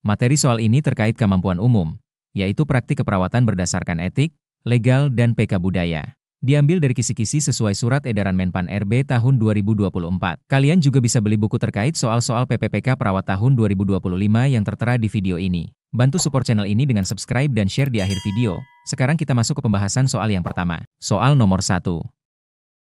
Materi soal ini terkait kemampuan umum, yaitu praktik keperawatan berdasarkan etik, legal, dan PK Budaya. Diambil dari kisi-kisi sesuai Surat Edaran Menpan RB tahun 2024. Kalian juga bisa beli buku terkait soal-soal PPPK Perawat tahun 2025 yang tertera di video ini. Bantu support channel ini dengan subscribe dan share di akhir video. Sekarang kita masuk ke pembahasan soal yang pertama. Soal nomor 1.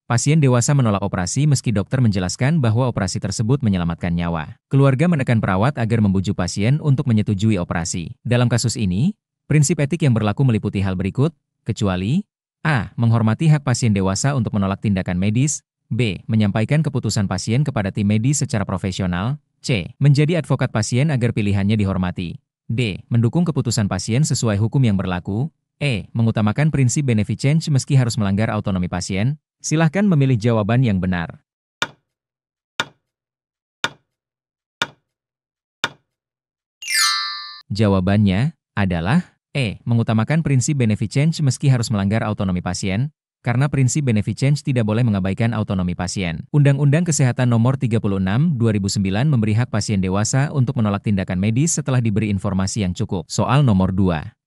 Pasien dewasa menolak operasi meski dokter menjelaskan bahwa operasi tersebut menyelamatkan nyawa. Keluarga menekan perawat agar membujuk pasien untuk menyetujui operasi. Dalam kasus ini, prinsip etik yang berlaku meliputi hal berikut, kecuali A. Menghormati hak pasien dewasa untuk menolak tindakan medis. B. Menyampaikan keputusan pasien kepada tim medis secara profesional. C. Menjadi advokat pasien agar pilihannya dihormati. D. Mendukung keputusan pasien sesuai hukum yang berlaku. E. Mengutamakan prinsip benefit change meski harus melanggar autonomi pasien. Silahkan memilih jawaban yang benar. Jawabannya adalah E. Mengutamakan prinsip benefit change meski harus melanggar autonomi pasien, karena prinsip benefit change tidak boleh mengabaikan autonomi pasien. Undang-Undang Kesehatan Nomor 36, 2009 memberi hak pasien dewasa untuk menolak tindakan medis setelah diberi informasi yang cukup. Soal nomor 2.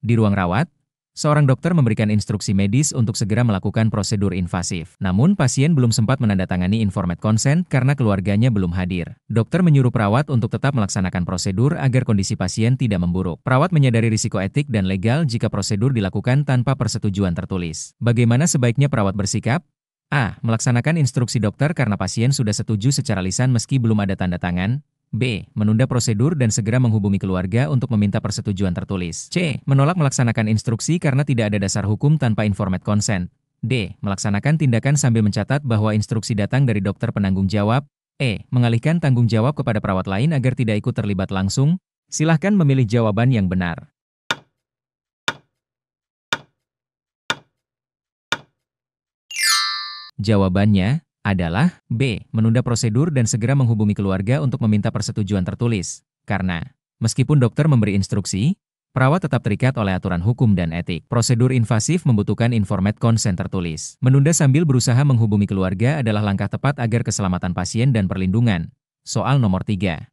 Di ruang rawat, seorang dokter memberikan instruksi medis untuk segera melakukan prosedur invasif. Namun pasien belum sempat menandatangani informed consent karena keluarganya belum hadir. Dokter menyuruh perawat untuk tetap melaksanakan prosedur agar kondisi pasien tidak memburuk. Perawat menyadari risiko etik dan legal jika prosedur dilakukan tanpa persetujuan tertulis. Bagaimana sebaiknya perawat bersikap? A. Melaksanakan instruksi dokter karena pasien sudah setuju secara lisan meski belum ada tanda tangan. B. Menunda prosedur dan segera menghubungi keluarga untuk meminta persetujuan tertulis. C. Menolak melaksanakan instruksi karena tidak ada dasar hukum tanpa informed consent. D. Melaksanakan tindakan sambil mencatat bahwa instruksi datang dari dokter penanggung jawab. E. Mengalihkan tanggung jawab kepada perawat lain agar tidak ikut terlibat langsung. Silahkan memilih jawaban yang benar. Jawabannya adalah B. Menunda prosedur dan segera menghubungi keluarga untuk meminta persetujuan tertulis. Karena, meskipun dokter memberi instruksi, perawat tetap terikat oleh aturan hukum dan etik. Prosedur invasif membutuhkan informed consent tertulis. Menunda sambil berusaha menghubungi keluarga adalah langkah tepat agar keselamatan pasien dan perlindungan. Soal nomor 3.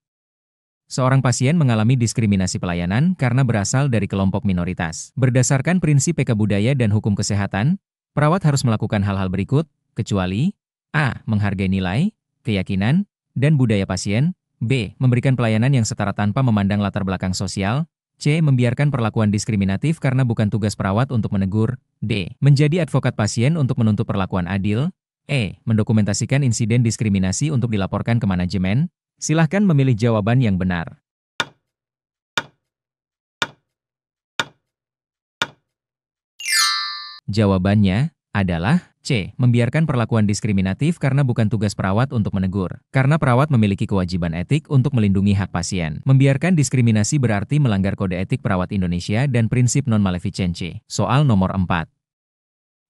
Seorang pasien mengalami diskriminasi pelayanan karena berasal dari kelompok minoritas. Berdasarkan prinsip PK Budaya dan hukum kesehatan, perawat harus melakukan hal-hal berikut, kecuali A. Menghargai nilai, keyakinan, dan budaya pasien. B. Memberikan pelayanan yang setara tanpa memandang latar belakang sosial. C. Membiarkan perlakuan diskriminatif karena bukan tugas perawat untuk menegur. D. Menjadi advokat pasien untuk menuntut perlakuan adil. E. Mendokumentasikan insiden diskriminasi untuk dilaporkan ke manajemen. Silahkan memilih jawaban yang benar. Jawabannya adalah C. Membiarkan perlakuan diskriminatif karena bukan tugas perawat untuk menegur. Karena perawat memiliki kewajiban etik untuk melindungi hak pasien. Membiarkan diskriminasi berarti melanggar kode etik perawat Indonesia dan prinsip non-maleficence. Soal nomor 4.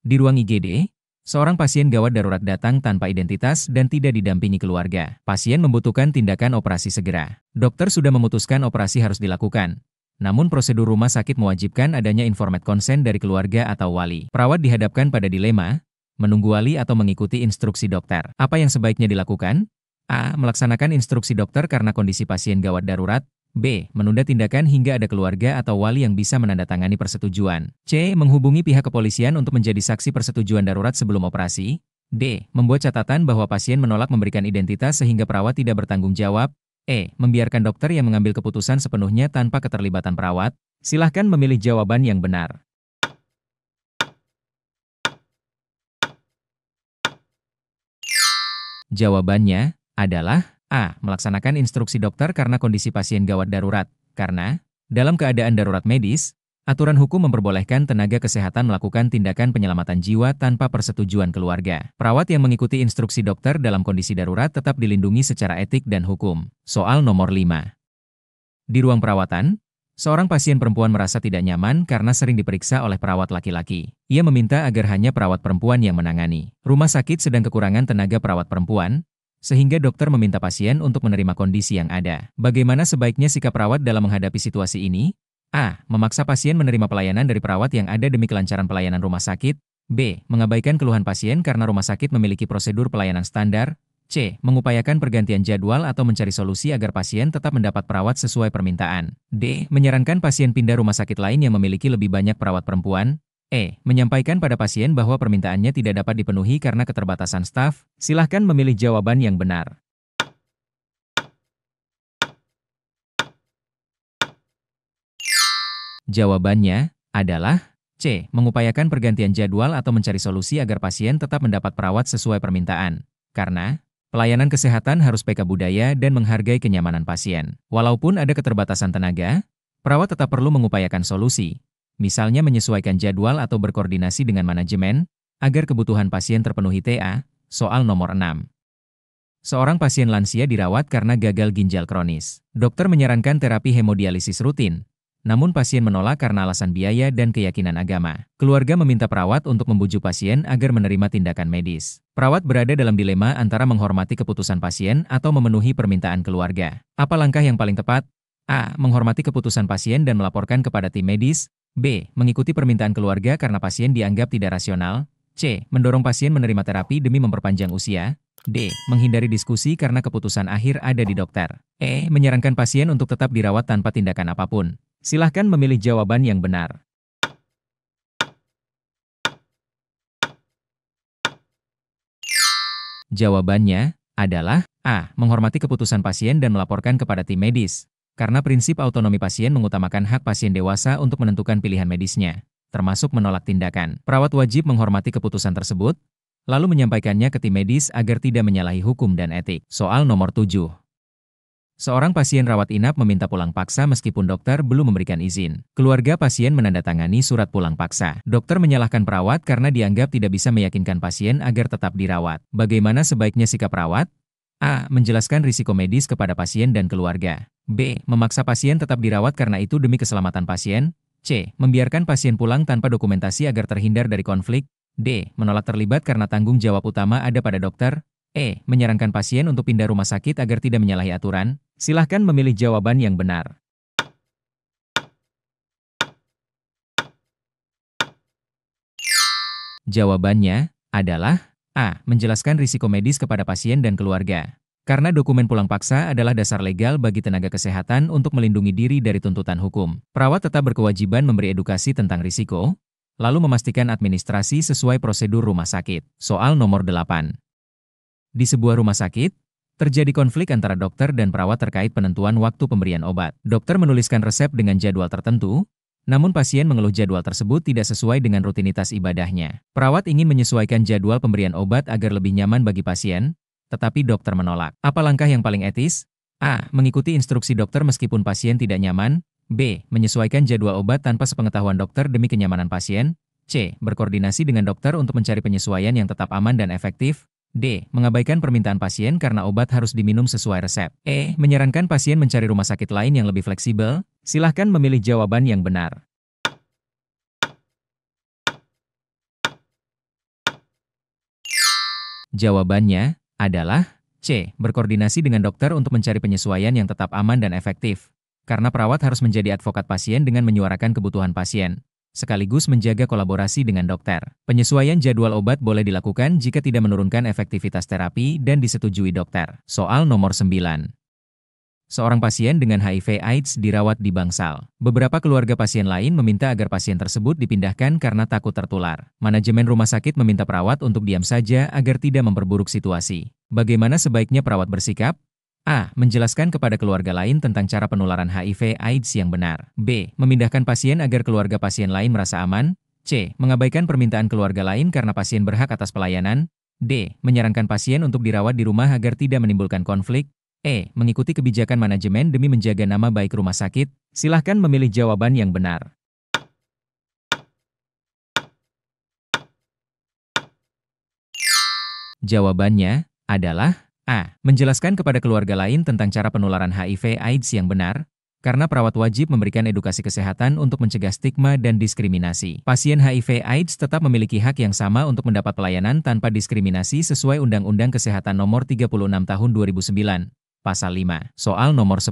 Di ruang IGD, seorang pasien gawat darurat datang tanpa identitas dan tidak didampingi keluarga. Pasien membutuhkan tindakan operasi segera. Dokter sudah memutuskan operasi harus dilakukan. Namun prosedur rumah sakit mewajibkan adanya informed consent dari keluarga atau wali. Perawat dihadapkan pada dilema, menunggu wali atau mengikuti instruksi dokter. Apa yang sebaiknya dilakukan? A. Melaksanakan instruksi dokter karena kondisi pasien gawat darurat. B. Menunda tindakan hingga ada keluarga atau wali yang bisa menandatangani persetujuan. C. Menghubungi pihak kepolisian untuk menjadi saksi persetujuan darurat sebelum operasi. D. Membuat catatan bahwa pasien menolak memberikan identitas sehingga perawat tidak bertanggung jawab. E. Membiarkan dokter yang mengambil keputusan sepenuhnya tanpa keterlibatan perawat. Silahkan memilih jawaban yang benar. Jawabannya adalah A. Melaksanakan instruksi dokter karena kondisi pasien gawat darurat. Karena, dalam keadaan darurat medis, aturan hukum memperbolehkan tenaga kesehatan melakukan tindakan penyelamatan jiwa tanpa persetujuan keluarga. Perawat yang mengikuti instruksi dokter dalam kondisi darurat tetap dilindungi secara etik dan hukum. Soal nomor 5. Di ruang perawatan, seorang pasien perempuan merasa tidak nyaman karena sering diperiksa oleh perawat laki-laki. Ia meminta agar hanya perawat perempuan yang menangani. Rumah sakit sedang kekurangan tenaga perawat perempuan, sehingga dokter meminta pasien untuk menerima kondisi yang ada. Bagaimana sebaiknya sikap perawat dalam menghadapi situasi ini? A. Memaksa pasien menerima pelayanan dari perawat yang ada demi kelancaran pelayanan rumah sakit. B. Mengabaikan keluhan pasien karena rumah sakit memiliki prosedur pelayanan standar. C. Mengupayakan pergantian jadwal atau mencari solusi agar pasien tetap mendapat perawat sesuai permintaan. D. Menyarankan pasien pindah rumah sakit lain yang memiliki lebih banyak perawat perempuan. E. Menyampaikan pada pasien bahwa permintaannya tidak dapat dipenuhi karena keterbatasan staf. Silahkan memilih jawaban yang benar. Jawabannya adalah C. Mengupayakan pergantian jadwal atau mencari solusi agar pasien tetap mendapat perawat sesuai permintaan. Karena pelayanan kesehatan harus peka budaya dan menghargai kenyamanan pasien. Walaupun ada keterbatasan tenaga, perawat tetap perlu mengupayakan solusi, misalnya menyesuaikan jadwal atau berkoordinasi dengan manajemen, agar kebutuhan pasien terpenuhi. TA, soal nomor 6. Seorang pasien lansia dirawat karena gagal ginjal kronis. Dokter menyarankan terapi hemodialisis rutin, namun pasien menolak karena alasan biaya dan keyakinan agama. Keluarga meminta perawat untuk membujuk pasien agar menerima tindakan medis. Perawat berada dalam dilema antara menghormati keputusan pasien atau memenuhi permintaan keluarga. Apa langkah yang paling tepat? A. Menghormati keputusan pasien dan melaporkan kepada tim medis. B. Mengikuti permintaan keluarga karena pasien dianggap tidak rasional. C. Mendorong pasien menerima terapi demi memperpanjang usia. D. Menghindari diskusi karena keputusan akhir ada di dokter. E. Menyarankan pasien untuk tetap dirawat tanpa tindakan apapun. Silahkan memilih jawaban yang benar. Jawabannya adalah A. Menghormati keputusan pasien dan melaporkan kepada tim medis. Karena prinsip autonomi pasien mengutamakan hak pasien dewasa untuk menentukan pilihan medisnya, termasuk menolak tindakan. Perawat wajib menghormati keputusan tersebut, lalu menyampaikannya ke tim medis agar tidak menyalahi hukum dan etik. Soal nomor 7. Seorang pasien rawat inap meminta pulang paksa meskipun dokter belum memberikan izin. Keluarga pasien menandatangani surat pulang paksa. Dokter menyalahkan perawat karena dianggap tidak bisa meyakinkan pasien agar tetap dirawat. Bagaimana sebaiknya sikap perawat? A. Menjelaskan risiko medis kepada pasien dan keluarga. B. Memaksa pasien tetap dirawat karena itu demi keselamatan pasien. C. Membiarkan pasien pulang tanpa dokumentasi agar terhindar dari konflik. D. Menolak terlibat karena tanggung jawab utama ada pada dokter. E. Menyarankan pasien untuk pindah rumah sakit agar tidak menyalahi aturan. Silahkan memilih jawaban yang benar. Jawabannya adalah A. Menjelaskan risiko medis kepada pasien dan keluarga. Karena dokumen pulang paksa adalah dasar legal bagi tenaga kesehatan untuk melindungi diri dari tuntutan hukum. Perawat tetap berkewajiban memberi edukasi tentang risiko, lalu memastikan administrasi sesuai prosedur rumah sakit. Soal nomor 8. Di sebuah rumah sakit, terjadi konflik antara dokter dan perawat terkait penentuan waktu pemberian obat. Dokter menuliskan resep dengan jadwal tertentu, namun pasien mengeluh jadwal tersebut tidak sesuai dengan rutinitas ibadahnya. Perawat ingin menyesuaikan jadwal pemberian obat agar lebih nyaman bagi pasien, tetapi dokter menolak. Apa langkah yang paling etis? A. Mengikuti instruksi dokter meskipun pasien tidak nyaman. B. Menyesuaikan jadwal obat tanpa sepengetahuan dokter demi kenyamanan pasien. C. Berkoordinasi dengan dokter untuk mencari penyesuaian yang tetap aman dan efektif. D. Mengabaikan permintaan pasien karena obat harus diminum sesuai resep. E. Menyarankan pasien mencari rumah sakit lain yang lebih fleksibel. Silahkan memilih jawaban yang benar. Jawabannya adalah C. Berkoordinasi dengan dokter untuk mencari penyesuaian yang tetap aman dan efektif. Karena perawat harus menjadi advokat pasien dengan menyuarakan kebutuhan pasien, sekaligus menjaga kolaborasi dengan dokter. Penyesuaian jadwal obat boleh dilakukan jika tidak menurunkan efektivitas terapi dan disetujui dokter. Soal nomor 9. Seorang pasien dengan HIV/AIDS dirawat di bangsal. Beberapa keluarga pasien lain meminta agar pasien tersebut dipindahkan karena takut tertular. Manajemen rumah sakit meminta perawat untuk diam saja agar tidak memperburuk situasi. Bagaimana sebaiknya perawat bersikap? A. Menjelaskan kepada keluarga lain tentang cara penularan HIV/AIDS yang benar. B. Memindahkan pasien agar keluarga pasien lain merasa aman. C. Mengabaikan permintaan keluarga lain karena pasien berhak atas pelayanan. D. Menyarankan pasien untuk dirawat di rumah agar tidak menimbulkan konflik. E. Mengikuti kebijakan manajemen demi menjaga nama baik rumah sakit. Silahkan memilih jawaban yang benar. Jawabannya adalah A. Menjelaskan kepada keluarga lain tentang cara penularan HIV/AIDS yang benar, karena perawat wajib memberikan edukasi kesehatan untuk mencegah stigma dan diskriminasi. Pasien HIV/AIDS tetap memiliki hak yang sama untuk mendapat pelayanan tanpa diskriminasi sesuai Undang-Undang Kesehatan Nomor 36 Tahun 2009, Pasal 5. Soal nomor 10.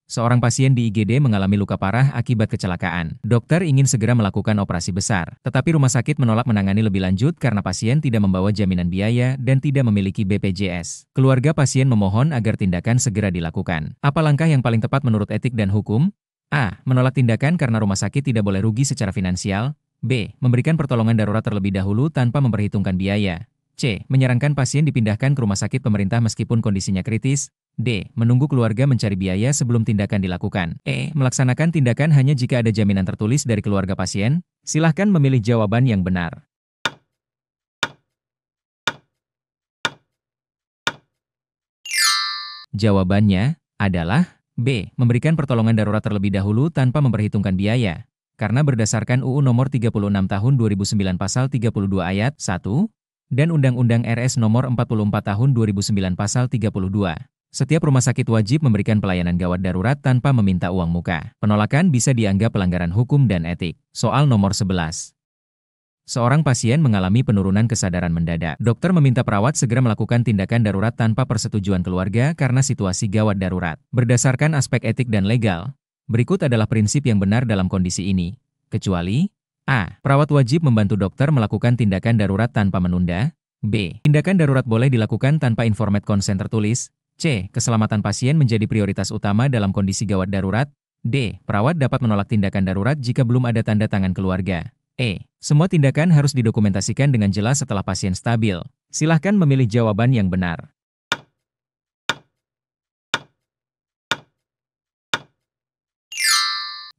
Seorang pasien di IGD mengalami luka parah akibat kecelakaan. Dokter ingin segera melakukan operasi besar, tetapi rumah sakit menolak menangani lebih lanjut karena pasien tidak membawa jaminan biaya dan tidak memiliki BPJS. Keluarga pasien memohon agar tindakan segera dilakukan. Apa langkah yang paling tepat menurut etik dan hukum? A. Menolak tindakan karena rumah sakit tidak boleh rugi secara finansial. B. Memberikan pertolongan darurat terlebih dahulu tanpa memperhitungkan biaya. C. Menyarankan pasien dipindahkan ke rumah sakit pemerintah meskipun kondisinya kritis. D. Menunggu keluarga mencari biaya sebelum tindakan dilakukan. E. Melaksanakan tindakan hanya jika ada jaminan tertulis dari keluarga pasien. Silahkan memilih jawaban yang benar. Jawabannya adalah B. Memberikan pertolongan darurat terlebih dahulu tanpa memperhitungkan biaya. Karena berdasarkan UU Nomor 36 Tahun 2009 Pasal 32 Ayat 1 dan Undang-Undang RS Nomor 44 Tahun 2009 Pasal 32. Setiap rumah sakit wajib memberikan pelayanan gawat darurat tanpa meminta uang muka. Penolakan bisa dianggap pelanggaran hukum dan etik. Soal nomor 11. Seorang pasien mengalami penurunan kesadaran mendadak. Dokter meminta perawat segera melakukan tindakan darurat tanpa persetujuan keluarga karena situasi gawat darurat. Berdasarkan aspek etik dan legal, berikut adalah prinsip yang benar dalam kondisi ini. Kecuali A. Perawat wajib membantu dokter melakukan tindakan darurat tanpa menunda. B. Tindakan darurat boleh dilakukan tanpa informed consent tertulis. C. Keselamatan pasien menjadi prioritas utama dalam kondisi gawat darurat. D. Perawat dapat menolak tindakan darurat jika belum ada tanda tangan keluarga. E. Semua tindakan harus didokumentasikan dengan jelas setelah pasien stabil. Silahkan memilih jawaban yang benar.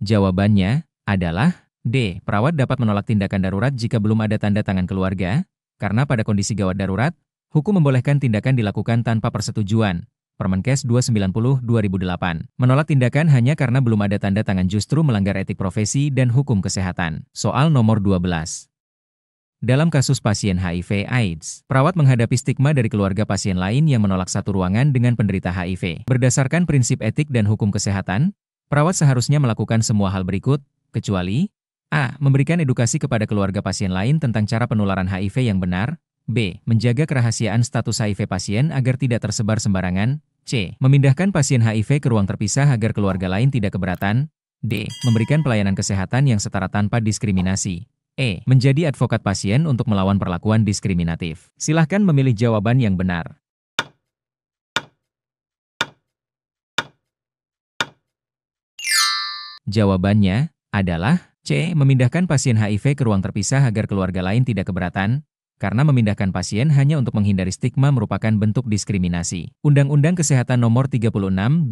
Jawabannya adalah D. Perawat dapat menolak tindakan darurat jika belum ada tanda tangan keluarga, karena pada kondisi gawat darurat, hukum membolehkan tindakan dilakukan tanpa persetujuan. Permenkes 290/2008. Menolak tindakan hanya karena belum ada tanda tangan justru melanggar etik profesi dan hukum kesehatan. Soal nomor 12. Dalam kasus pasien HIV/AIDS, perawat menghadapi stigma dari keluarga pasien lain yang menolak satu ruangan dengan penderita HIV. Berdasarkan prinsip etik dan hukum kesehatan, perawat seharusnya melakukan semua hal berikut, kecuali A. Memberikan edukasi kepada keluarga pasien lain tentang cara penularan HIV yang benar. B. Menjaga kerahasiaan status HIV pasien agar tidak tersebar sembarangan. C. Memindahkan pasien HIV ke ruang terpisah agar keluarga lain tidak keberatan. D. Memberikan pelayanan kesehatan yang setara tanpa diskriminasi. E. Menjadi advokat pasien untuk melawan perlakuan diskriminatif. Silahkan memilih jawaban yang benar. Jawabannya adalah C. Memindahkan pasien HIV ke ruang terpisah agar keluarga lain tidak keberatan. Karena memindahkan pasien hanya untuk menghindari stigma merupakan bentuk diskriminasi. Undang-Undang Kesehatan Nomor 36/2009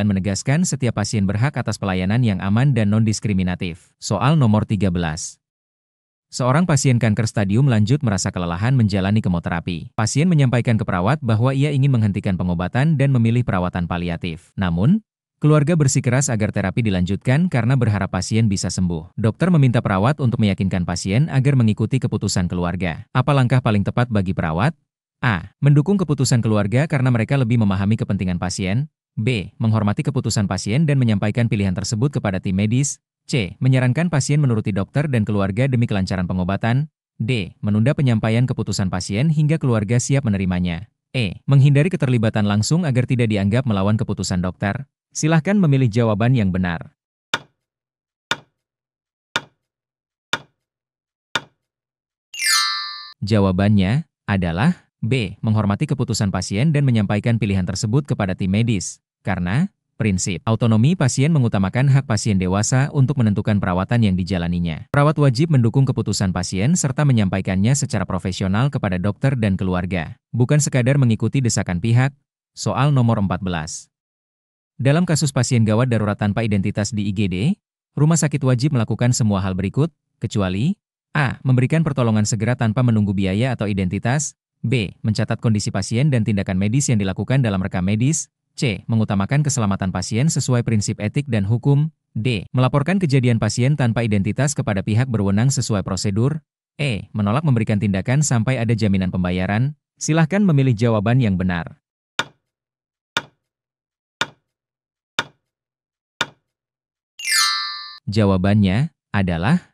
menegaskan setiap pasien berhak atas pelayanan yang aman dan non-diskriminatif. Soal nomor 13. Seorang pasien kanker stadium lanjut merasa kelelahan menjalani kemoterapi. Pasien menyampaikan ke perawat bahwa ia ingin menghentikan pengobatan dan memilih perawatan paliatif. Namun, keluarga bersikeras agar terapi dilanjutkan karena berharap pasien bisa sembuh. Dokter meminta perawat untuk meyakinkan pasien agar mengikuti keputusan keluarga. Apa langkah paling tepat bagi perawat? A. Mendukung keputusan keluarga karena mereka lebih memahami kepentingan pasien. B. Menghormati keputusan pasien dan menyampaikan pilihan tersebut kepada tim medis. C. Menyarankan pasien menuruti dokter dan keluarga demi kelancaran pengobatan. D. Menunda penyampaian keputusan pasien hingga keluarga siap menerimanya. E. Menghindari keterlibatan langsung agar tidak dianggap melawan keputusan dokter. Silahkan memilih jawaban yang benar. Jawabannya adalah B. Menghormati keputusan pasien dan menyampaikan pilihan tersebut kepada tim medis. Karena prinsip autonomi pasien mengutamakan hak pasien dewasa untuk menentukan perawatan yang dijalaninya. Perawat wajib mendukung keputusan pasien serta menyampaikannya secara profesional kepada dokter dan keluarga, bukan sekadar mengikuti desakan pihak. Soal nomor 14. Dalam kasus pasien gawat darurat tanpa identitas di IGD, rumah sakit wajib melakukan semua hal berikut, kecuali A. Memberikan pertolongan segera tanpa menunggu biaya atau identitas. B. Mencatat kondisi pasien dan tindakan medis yang dilakukan dalam rekam medis. C. Mengutamakan keselamatan pasien sesuai prinsip etik dan hukum. D. Melaporkan kejadian pasien tanpa identitas kepada pihak berwenang sesuai prosedur. E. Menolak memberikan tindakan sampai ada jaminan pembayaran. Silahkan memilih jawaban yang benar. Jawabannya adalah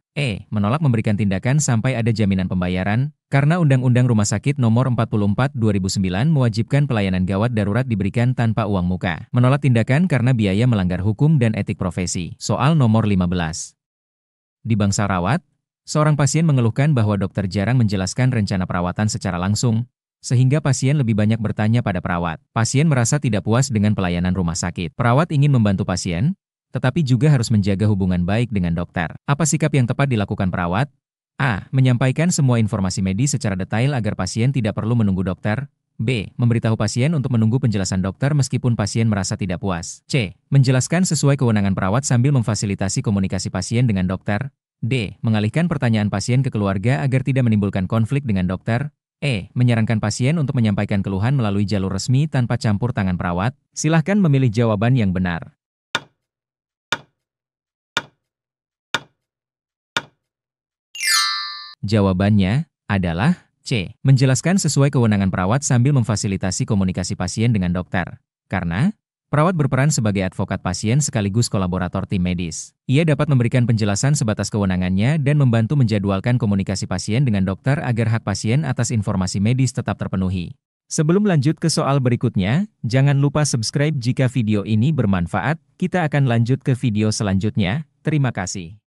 Menolak memberikan tindakan sampai ada jaminan pembayaran, karena Undang-Undang Rumah Sakit Nomor 44 2009 mewajibkan pelayanan gawat darurat diberikan tanpa uang muka. Menolak tindakan karena biaya melanggar hukum dan etik profesi. Soal nomor 15. Di Bangsa Rawat, seorang pasien mengeluhkan bahwa dokter jarang menjelaskan rencana perawatan secara langsung, sehingga pasien lebih banyak bertanya pada perawat. Pasien merasa tidak puas dengan pelayanan rumah sakit. Perawat ingin membantu pasien, tetapi juga harus menjaga hubungan baik dengan dokter. Apa sikap yang tepat dilakukan perawat? A. Menyampaikan semua informasi medis secara detail agar pasien tidak perlu menunggu dokter. B. Memberitahu pasien untuk menunggu penjelasan dokter meskipun pasien merasa tidak puas. C. Menjelaskan sesuai kewenangan perawat sambil memfasilitasi komunikasi pasien dengan dokter. D. Mengalihkan pertanyaan pasien ke keluarga agar tidak menimbulkan konflik dengan dokter. Menyarankan pasien untuk menyampaikan keluhan melalui jalur resmi tanpa campur tangan perawat. Silahkan memilih jawaban yang benar. Jawabannya adalah C. Menjelaskan sesuai kewenangan perawat sambil memfasilitasi komunikasi pasien dengan dokter. Karena perawat berperan sebagai advokat pasien sekaligus kolaborator tim medis. Ia dapat memberikan penjelasan sebatas kewenangannya dan membantu menjadwalkan komunikasi pasien dengan dokter agar hak pasien atas informasi medis tetap terpenuhi. Sebelum lanjut ke soal berikutnya, jangan lupa subscribe jika video ini bermanfaat. Kita akan lanjut ke video selanjutnya. Terima kasih.